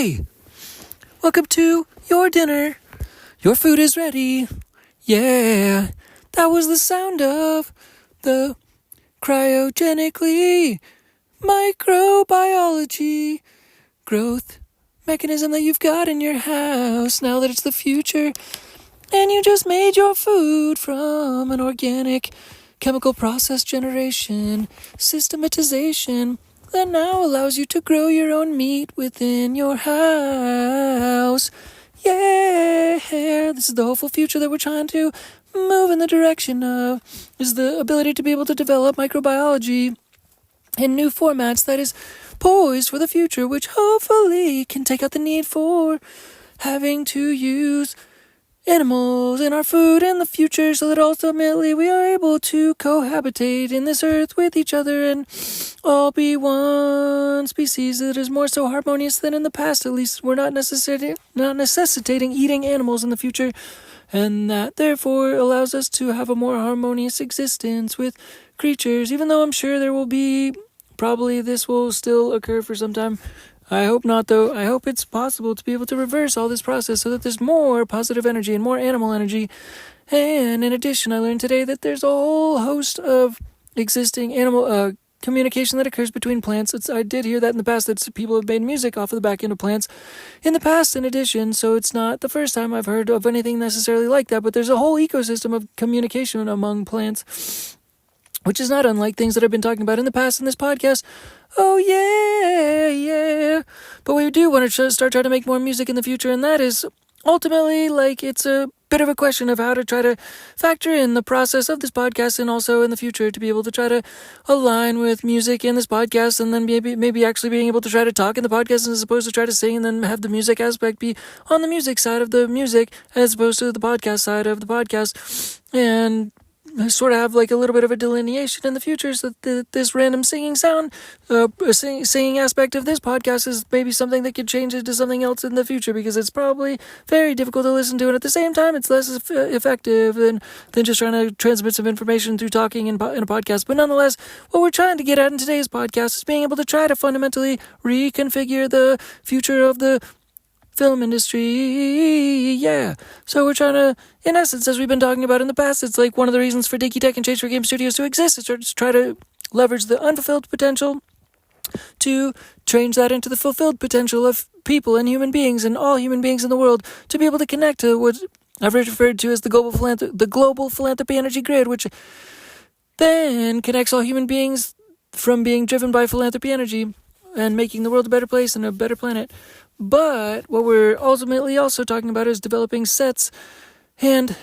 Hey, welcome to your dinner. Your food is ready. Yeah, that was the sound of the cryogenically microbiology growth mechanism that you've got in your house now that it's the future. And you just made your food from an organic chemical process generation systematization that now allows you to grow your own meat within your house. Yeah, this is the hopeful future that we're trying to move in the direction of, is the ability to be able to develop microbiology in new formats that is poised for the future, which hopefully can take out the need for having to use animals in our food in the future, so that ultimately we are able to cohabitate in this earth with each other and all be one species that is more so harmonious than in the past. At least we're not necessitating eating animals in the future, and that therefore allows us to have a more harmonious existence with creatures, even though I'm sure there will be, probably this will still occur for some time. I hope not, though. I hope it's possible to be able to reverse all this process so that there's more positive energy and more animal energy. And in addition, I learned today that there's a whole host of existing animal communication that occurs between plants. I did hear that in the past, that people have made music off of the back end of plants in the past, in addition, so it's not the first time I've heard of anything necessarily like that, but there's a whole ecosystem of communication among plants, which is not unlike things that I've been talking about in the past in this podcast. Oh, yeah. But we do want to start trying to make more music in the future, and that is ultimately, it's a bit of a question of how to try to factor in the process of this podcast and also in the future to be able to try to align with music in this podcast, and then maybe actually being able to try to talk in the podcast as opposed to try to sing, and then have the music aspect be on the music side of the music as opposed to the podcast side of the podcast, and sort of have a little bit of a delineation in the future, so that this random singing sound, singing aspect of this podcast is maybe something that could change into something else in the future, because it's probably very difficult to listen to, and at the same time it's less effective than just trying to transmit some information through talking in a podcast. But nonetheless, what we're trying to get at in today's podcast is being able to try to fundamentally reconfigure the future of the film industry, yeah. So we're trying to, in essence, as we've been talking about in the past, it's one of the reasons for Dinky Tech and Change for Game Studios to exist, is to try to leverage the unfulfilled potential to change that into the fulfilled potential of people and human beings and all human beings in the world, to be able to connect to what I've referred to as the global philanthropy energy grid, which then connects all human beings from being driven by philanthropy energy and making the world a better place and a better planet. But what we're ultimately also talking about is developing sets and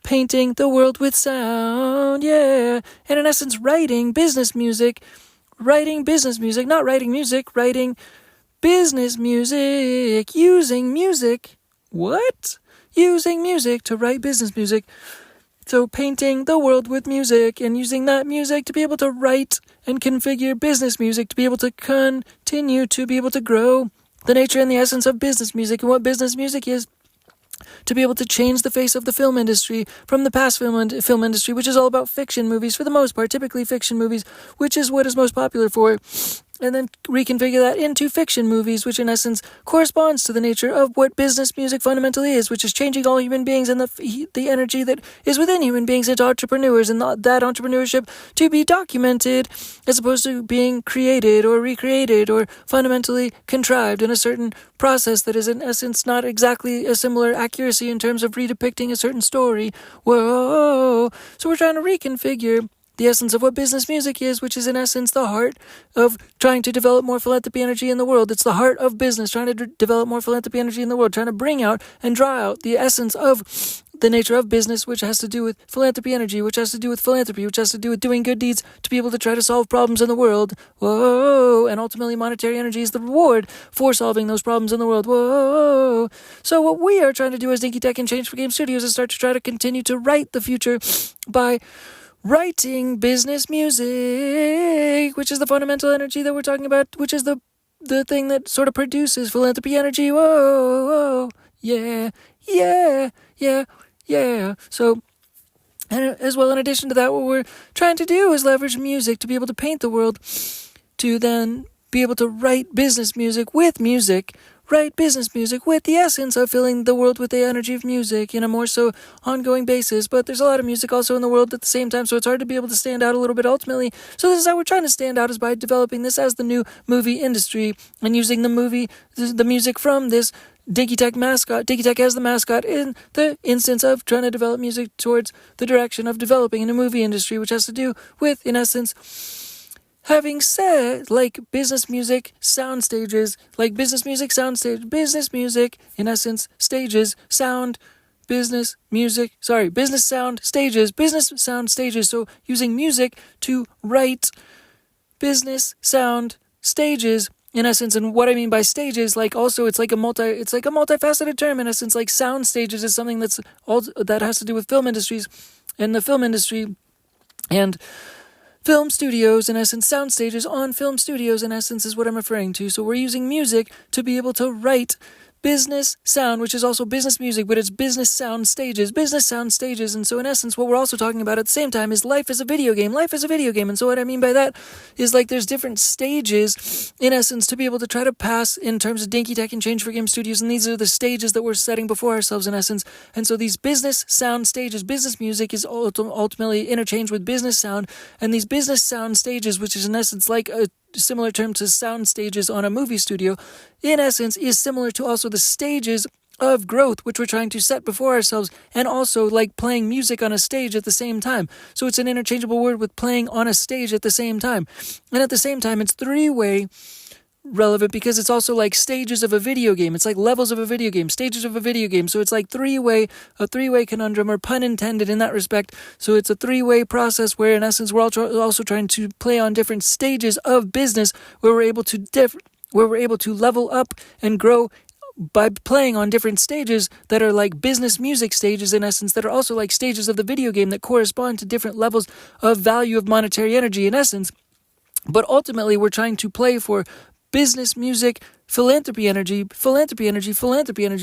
painting the world with sound, yeah. And in essence, writing business music, not writing music, writing business music, using music. What? Using music to write business music. So painting the world with music and using that music to be able to write and configure business music, to be able to continue to be able to grow the nature and the essence of business music and what business music is, to be able to change the face of the film industry from the past film industry, which is all about fiction movies for the most part, typically fiction movies, which is what is most popular for, and then reconfigure that into fiction movies, which in essence corresponds to the nature of what business music fundamentally is, which is changing all human beings and the energy that is within human beings into entrepreneurs, and that entrepreneurship to be documented as opposed to being created or recreated or fundamentally contrived in a certain process that is in essence not exactly a similar accuracy in terms of redepicting a certain story. Whoa! So we're trying to reconfigure the essence of what business music is, which is in essence the heart of trying to develop more philanthropy energy in the world. It's the heart of business, trying to develop more philanthropy energy in the world, trying to bring out and draw out the essence of the nature of business, which has to do with philanthropy energy, which has to do with philanthropy, which has to do with doing good deeds to be able to try to solve problems in the world. Whoa! And ultimately monetary energy is the reward for solving those problems in the world. Whoa! So what we are trying to do as Dinky Tech and Change for Game Studios is start to try to continue to write the future by writing business music, which is the fundamental energy that we're talking about, which is the thing that sort of produces philanthropy energy. Whoa, yeah. So, and as well, in addition to that, what we're trying to do is leverage music to be able to paint the world, to then be able to write business music with music, write business music with the essence of filling the world with the energy of music in a more so ongoing basis. But there's a lot of music also in the world at the same time, so it's hard to be able to stand out a little bit ultimately. So this is how we're trying to stand out, is by developing this as the new movie industry and using the music from this Dinky Tech as the mascot in the instance of trying to develop music towards the direction of developing in a movie industry, which has to do with, in essence, having said, business music sound stages, business music, in essence, stages, sound, business sound stages. So using music to write business sound stages, in essence. And what I mean by stages, also it's like a multifaceted term, in essence. Sound stages is something that has to do with film industries and the film industry and film studios, in essence. Sound stages on film studios, in essence, is what I'm referring to. So we're using music to be able to write business sound, which is also business music, but it's business sound stages. And so in essence, what we're also talking about at the same time is life as a video game. And so what I mean by that is there's different stages, in essence, to be able to try to pass in terms of Dinky Tech and Change for Game Studios. And these are the stages that we're setting before ourselves, in essence. And so these business sound stages, business music is ultimately interchanged with business sound. And these business sound stages, which is in essence like a similar term to sound stages on a movie studio, in essence is similar to also the stages of growth which we're trying to set before ourselves, and also playing music on a stage at the same time. So it's an interchangeable word with playing on a stage at the same time. And at the same time, it's three-way relevant because it's also stages of a video game. It's levels of a video game, stages of a video game. So it's a three-way conundrum, or pun intended in that respect. So it's a three-way process where, in essence, we're also trying to play on different stages of business where we're able to level up and grow by playing on different stages that are business music stages, in essence, that are also stages of the video game that correspond to different levels of value of monetary energy, in essence. But ultimately, we're trying to play for business music, philanthropy energy,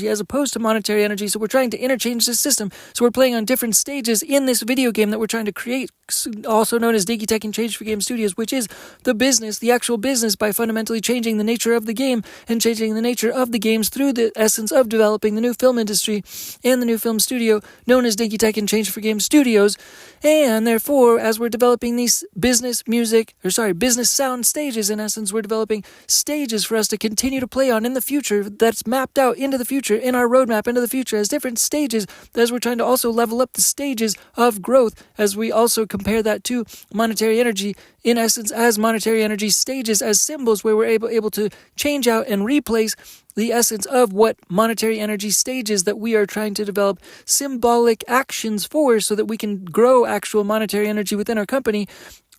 as opposed to monetary energy. So we're trying to interchange this system. So we're playing on different stages in this video game that we're trying to create, also known as Dinky Tech and Change for Game Studios, which is the actual business, by fundamentally changing the nature of the game and changing the nature of the games through the essence of developing the new film industry and the new film studio known as Dinky Tech and Change for Game Studios. And therefore, as we're developing these business sound stages, in essence, we're developing stages for us to continue to play on in the future, that's mapped out into the future, in our roadmap into the future, as different stages, as we're trying to also level up the stages of growth, as we also compare that to monetary energy, in essence, as monetary energy stages, as symbols where we're able to change out and replace the essence of what monetary energy stages that we are trying to develop symbolic actions for, so that we can grow actual monetary energy within our company.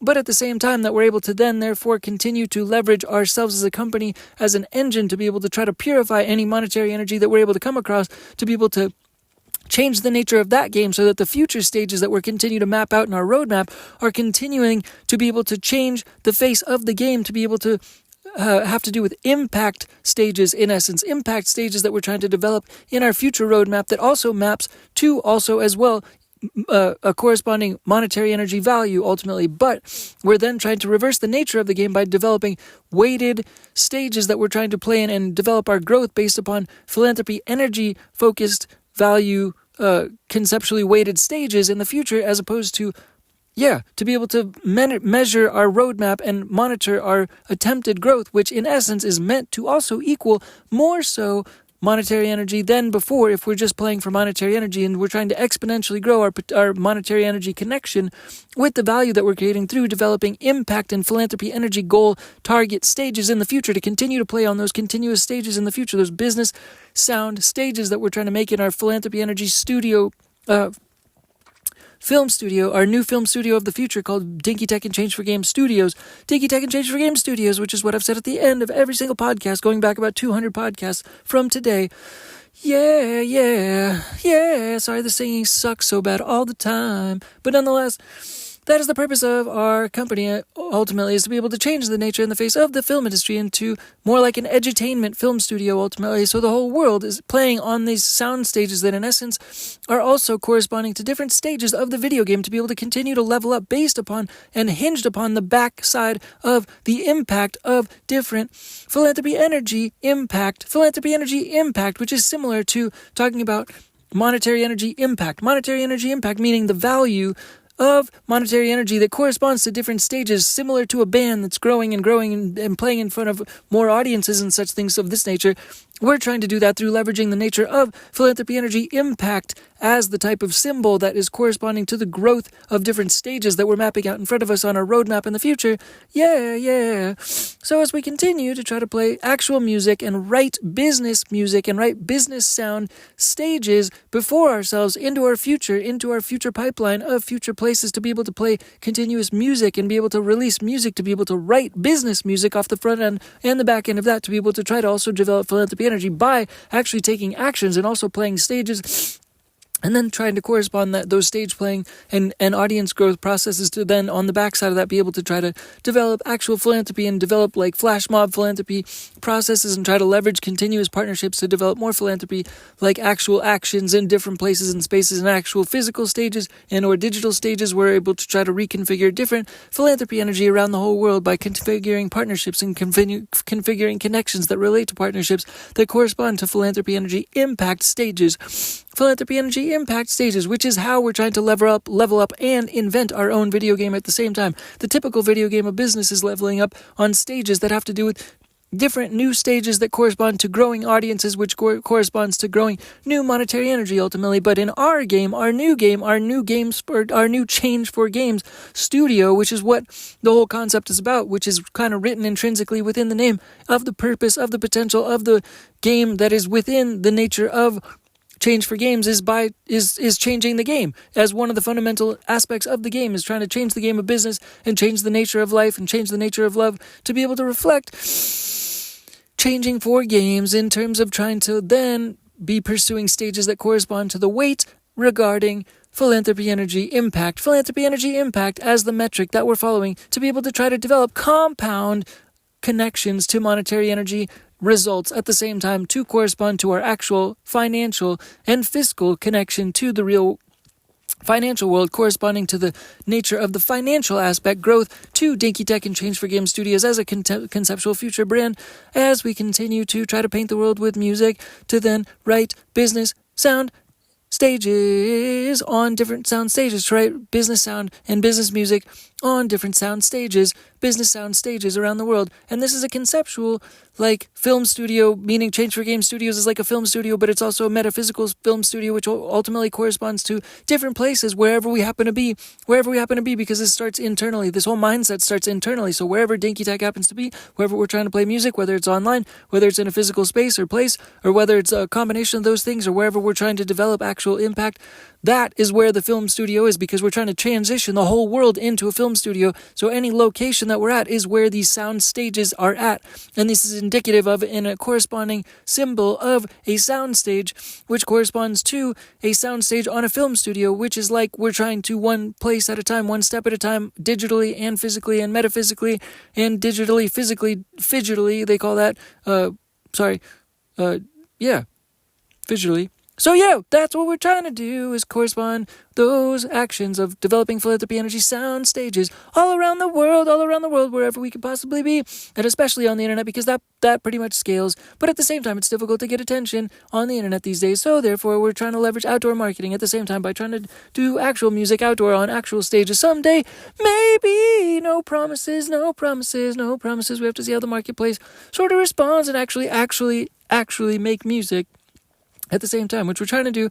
But at the same time, that we're able to then therefore continue to leverage ourselves as a company, as an engine, to be able to try to purify any monetary energy that we're able to come across, to be able to change the nature of that game, so that the future stages that we're continuing to map out in our roadmap are continuing to be able to change the face of the game, to be able to have to do with impact stages, in essence, impact stages that we're trying to develop in our future roadmap, that also maps to also as well a corresponding monetary energy value ultimately. But we're then trying to reverse the nature of the game by developing weighted stages that we're trying to play in and develop our growth based upon philanthropy energy focused value, conceptually weighted stages in the future, as opposed to to be able to measure our roadmap and monitor our attempted growth, which in essence is meant to also equal more so monetary energy than before, if we're just playing for monetary energy and we're trying to exponentially grow our monetary energy connection with the value that we're creating through developing impact and philanthropy energy goal target stages in the future, to continue to play on those continuous stages in the future, those business sound stages that we're trying to make in our philanthropy energy studio, film studio, our new film studio of the future called Dinky Tech and Change for Game Studios. Dinky Tech and Change for Game Studios, which is what I've said at the end of every single podcast, going back about 200 podcasts from today. Yeah. Sorry, the singing sucks so bad all the time. But nonetheless, that is the purpose of our company, ultimately, is to be able to change the nature and the face of the film industry into more like an edutainment film studio, ultimately. So the whole world is playing on these sound stages that, in essence, are also corresponding to different stages of the video game to be able to continue to level up based upon and hinged upon the backside of the impact of different philanthropy energy impact, which is similar to talking about monetary energy impact. Monetary energy impact meaning the value of monetary energy that corresponds to different stages, similar to a band that's growing and growing and playing in front of more audiences and such things of this nature. We're trying to do that through leveraging the nature of philanthropy energy impact as the type of symbol that is corresponding to the growth of different stages that we're mapping out in front of us on our roadmap in the future. Yeah. So as we continue to try to play actual music and write business music and write business sound stages before ourselves into our future pipeline of future places to be able to play continuous music and be able to release music, to be able to write business music off the front end and the back end of that, to be able to try to also develop philanthropy energy by actually taking actions and also playing stages, and then trying to correspond those stage playing and audience growth processes to then on the backside of that be able to try to develop actual philanthropy and develop like flash mob philanthropy processes and try to leverage continuous partnerships to develop more philanthropy, like actual actions in different places and spaces and actual physical stages and or digital stages. We're able to try to reconfigure different philanthropy energy around the whole world by configuring partnerships and configuring connections that relate to partnerships that correspond to philanthropy energy impact stages. Philanthropy energy impact stages, which is how we're trying to level up, and invent our own video game at the same time. The typical video game of business is leveling up on stages that have to do with different new stages that correspond to growing audiences, which corresponds to growing new monetary energy ultimately. But in our game, our new change for games studio, which is what the whole concept is about, which is kind of written intrinsically within the name of the purpose of the potential of the game that is within the nature of change for games is changing the game as one of the fundamental aspects of the game, is trying to change the game of business and change the nature of life and change the nature of love to be able to reflect changing for games in terms of trying to then be pursuing stages that correspond to the weight regarding philanthropy energy impact as the metric that we're following to be able to try to develop compound connections to monetary energy results at the same time to correspond to our actual financial and fiscal connection to the real financial world, corresponding to the nature of the financial aspect growth to Dinky Tech and Change for Game Studios as a conceptual future brand, as we continue to try to paint the world with music to then write business sound stages on different sound stages, to write business sound and business music on different sound stages, business sound stages around the world. And this is a conceptual, like, film studio, meaning Change for Game Studios is like a film studio, but it's also a metaphysical film studio, which ultimately corresponds to different places, wherever we happen to be, because this starts internally. This whole mindset starts internally. So wherever Dinky Tech happens to be, wherever we're trying to play music, whether it's online, whether it's in a physical space or place, or whether it's a combination of those things, or wherever we're trying to develop actual impact, that is where the film studio is, because we're trying to transition the whole world into a film studio. So any location that we're at is where these sound stages are at. And this is indicative of in a corresponding symbol of a sound stage, which corresponds to a sound stage on a film studio, which is like we're trying to one place at a time, one step at a time, digitally and physically and metaphysically and digitally, physically, fidgetily, they call that, visually. So yeah, that's what we're trying to do, is correspond those actions of developing philanthropy energy sound stages all around the world, wherever we could possibly be, and especially on the internet, because that pretty much scales. But at the same time, it's difficult to get attention on the internet these days. So therefore, we're trying to leverage outdoor marketing at the same time by trying to do actual music outdoor on actual stages someday. Maybe. No promises. We have to see how the marketplace sort of responds and actually make music at the same time, which we're trying to do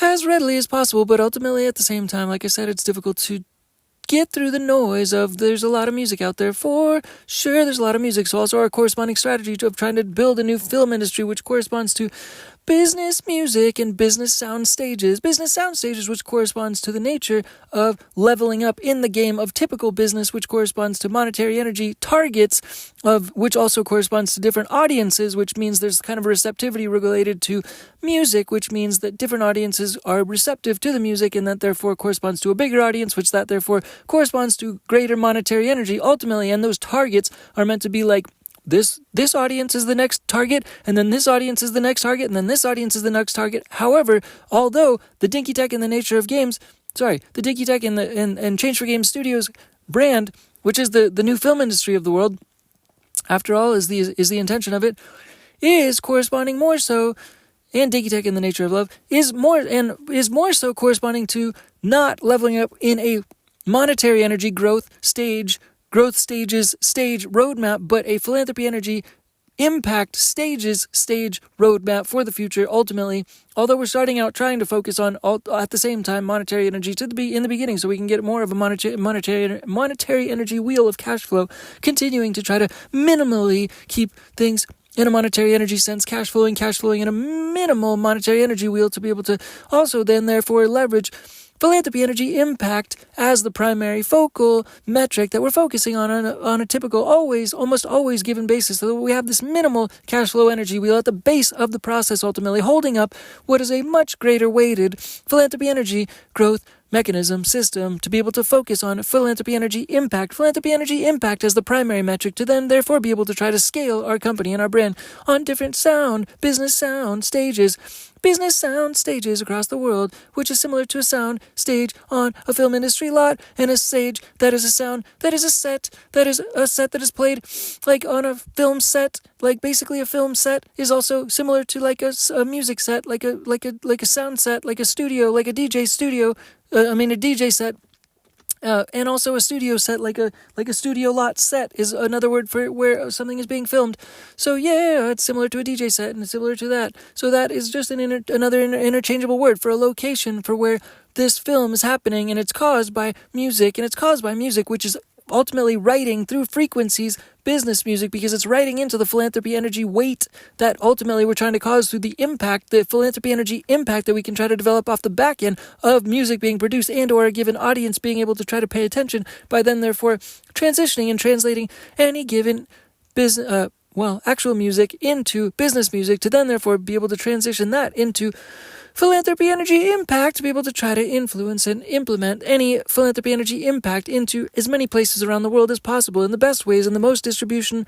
as readily as possible. But ultimately, at the same time, like I said, it's difficult to get through the noise of there's a lot of music out there. For sure, there's a lot of music. So also our corresponding strategy of trying to build a new film industry, which corresponds to business music and business sound stages. Business sound stages, which corresponds to the nature of leveling up in the game of typical business, which corresponds to monetary energy targets, of which also corresponds to different audiences, which means there's kind of a receptivity related to music, which means that different audiences are receptive to the music, and that therefore corresponds to a bigger audience, which that therefore corresponds to greater monetary energy ultimately. And those targets are meant to be like, this audience is the next target, and then this audience is the next target, and then this audience is the next target. However, although the Dinky Tech and the Nature of Games, the Dinky Tech and Change for Games Studios brand, which is the new film industry of the world, after all, is the intention of it, is corresponding more so, and Dinky Tech and the Nature of Love is more so corresponding to not leveling up in a monetary energy growth stages stage roadmap, but a philanthropy energy impact stage roadmap for the future ultimately. Although we're starting out trying to focus on at the same time monetary energy in the beginning, so we can get more of a monetary energy wheel of cash flow, continuing to try to minimally keep things in a monetary energy sense, cash flowing in a minimal monetary energy wheel, to be able to also then therefore leverage philanthropy energy impact as the primary focal metric that we're focusing on a typical, almost always given basis, so that we have this minimal cash flow energy wheel at the base of the process, ultimately holding up what is a much greater weighted philanthropy energy growth mechanism system, to be able to focus on philanthropy energy impact as the primary metric, to then therefore be able to try to scale our company and our brand on different business sound stages across the world, which is similar to a sound stage on a film industry lot, and a stage that is a sound that is a set that is played like on a film set. Like basically a film set is also similar to like a music set, like a sound set, like a studio, like a DJ studio. A DJ set, and also a studio set, like a studio lot set is another word for where something is being filmed. So yeah, it's similar to a DJ set and similar to that. So that is just another interchangeable word for a location for where this film is happening, and it's caused by music, which is ultimately writing through frequencies business music, because it's writing into the philanthropy energy weight that ultimately we're trying to cause through the philanthropy energy impact that we can try to develop off the back end of music being produced and or a given audience being able to try to pay attention, by then therefore transitioning and translating any given actual music into business music, to then therefore be able to transition that into philanthropy energy impact, to be able to try to influence and implement any philanthropy energy impact into as many places around the world as possible in the best ways and the most effective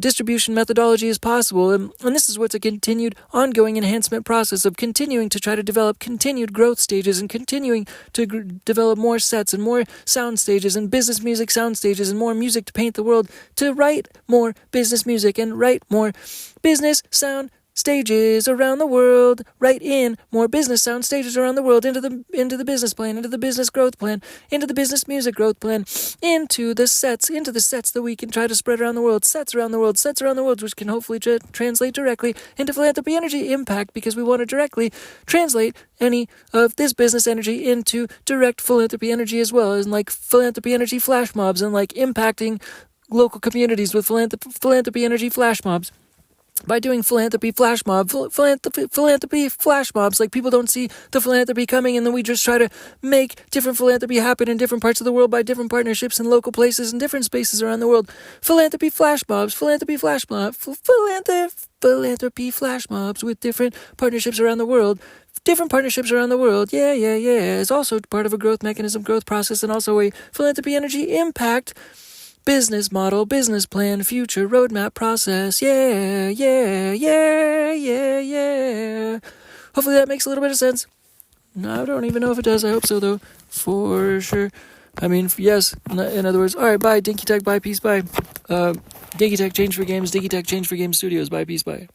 distribution methodology as possible. And this is what's a continued ongoing enhancement process of continuing to try to develop continued growth stages and continuing to develop more sets and more sound stages and business music sound stages and more music to paint the world, to write more business music and write more business sound stages around the world, write in more business sound stages around the world into the business plan, into the business growth plan, into the business music growth plan, into the sets that we can try to spread around the world, sets around the world, which can hopefully translate directly into philanthropy energy impact, because we want to directly translate any of this business energy into direct philanthropy energy as well, and like philanthropy energy flash mobs, and like impacting local communities with philanthropy energy flash mobs. By doing philanthropy flash mobs, like people don't see the philanthropy coming, and then we just try to make different philanthropy happen in different parts of the world by different partnerships in local places and different spaces around the world. Philanthropy flash mobs with different partnerships around the world. Yeah. It's also part of a growth mechanism, growth process, and also a philanthropy energy impact business model, business plan, future roadmap process. Yeah. Hopefully that makes a little bit of sense. No, I don't even know if it does. I hope so, though. For sure. I mean, yes. In other words, all right, bye, Dinky Tech, bye, peace, bye. Dinky Tech, Change for Games, Dinky Tech, Change for Games Studios, bye, peace, bye.